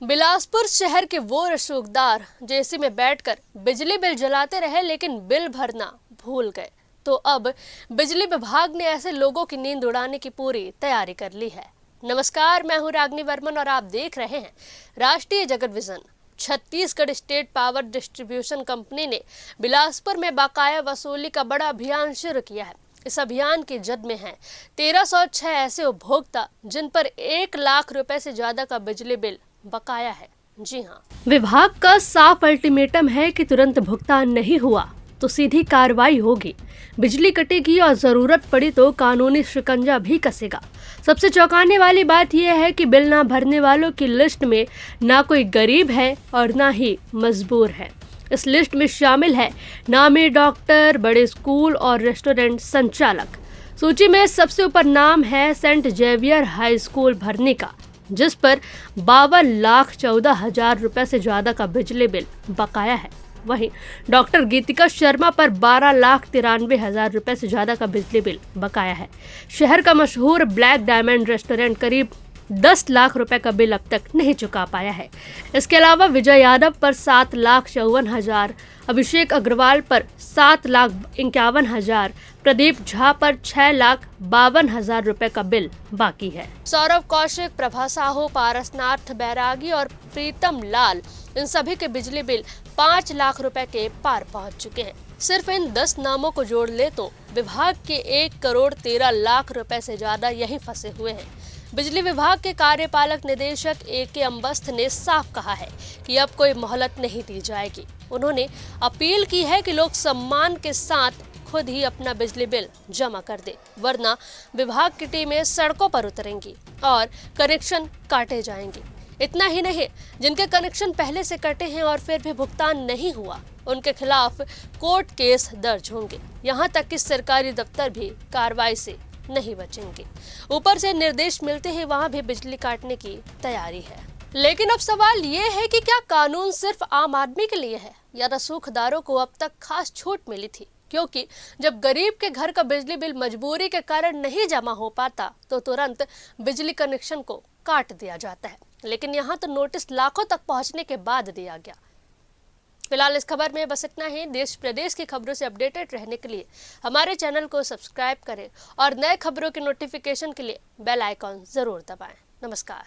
बिलासपुर शहर के वो रसूखदार जेसी में बैठकर बिजली बिल जलाते रहे लेकिन बिल भरना भूल गए, तो अब बिजली विभाग ने ऐसे लोगों की नींद उड़ाने की पूरी तैयारी कर ली है। नमस्कार, मैं हूं रागनी वर्मन और आप देख रहे हैं राष्ट्रीय जगत vision. Chhattisgarh state power distribution company ने बिलासपुर में बकाया वसूली का बड़ा अभियान शुरू किया है। इस अभियान की जद में है 1306 ऐसे उपभोक्ता जिन पर 1 लाख रुपए से ज्यादा का बिजली बिल बकाया है। जी हाँ, विभाग का साफ अल्टीमेटम है कि तुरंत भुगतान नहीं हुआ तो सीधी कार्रवाई होगी, बिजली कटेगी और जरूरत पड़ी तो कानूनी शिकंजा भी कसेगा। सबसे चौंकाने वाली बात यह है कि बिल ना भरने वालों की लिस्ट में ना कोई गरीब है और ना ही मजबूर है। इस लिस्ट में शामिल है नामी डॉक्टर, बड़े स्कूल और रेस्टोरेंट संचालक। सूची में सबसे ऊपर नाम है सेंट जेवियर हाई स्कूल भरनी का, जिस पर 52,14,000 रुपए से ज्यादा का बिजली बिल बकाया है। वहीं डॉक्टर गीतिका शर्मा पर 12,93,000 रुपए से ज्यादा का बिजली बिल बकाया है। शहर का मशहूर ब्लैक डायमंड रेस्टोरेंट करीब 10 लाख रुपए का बिल अब तक नहीं चुका पाया है। इसके अलावा विजय यादव पर 7,54,000, अभिषेक अग्रवाल पर 7,51,000, प्रदीप झा पर 6,52,000 रुपए का बिल बाकी है। सौरभ कौशिक, प्रभा साहू, पारसनाथ बैरागी और प्रीतम लाल, इन सभी के बिजली बिल 5 लाख रुपए के पार पहुंच चुके हैं। सिर्फ इन 10 नामों को जोड़ ले तो विभाग के 1,13,00,000 रुपए से ज्यादा यहीं फंसे हुए हैं। बिजली विभाग के कार्यपालक निदेशक A.K. अम्बस्थ ने साफ कहा है कि अब कोई मोहलत नहीं दी जाएगी। उन्होंने अपील की है कि लोग सम्मान के साथ खुद ही अपना बिजली बिल जमा कर दे, वरना विभाग की टीमें सड़कों पर उतरेंगी और कनेक्शन काटे जाएंगे। इतना ही नहीं, जिनके कनेक्शन पहले से कटे हैं और फिर भी भुगतान नहीं हुआ, उनके खिलाफ कोर्ट केस दर्ज होंगे। यहाँ तक कि सरकारी दफ्तर भी कार्रवाई से नहीं बचेंगे। ऊपर से निर्देश मिलते हैं वहां भी बिजली काटने की तैयारी है। लेकिन अब सवाल ये है कि क्या कानून सिर्फ आम आदमी के लिए है या रसूखदारों को अब तक खास छूट मिली थी? क्योंकि जब गरीब के घर का बिजली बिल मजबूरी के कारण नहीं जमा हो पाता तो तुरंत बिजली कनेक्शन को काट दिया जाता है। लेकिन यहाँ तो नोटिस लाखों तक पहुँचने के बाद दिया गया। फिलहाल इस खबर में बस इतना ही। देश प्रदेश की खबरों से अपडेटेड रहने के लिए हमारे चैनल को सब्सक्राइब करें और नए खबरों के नोटिफिकेशन के लिए बेल आइकॉन जरूर दबाएं। नमस्कार।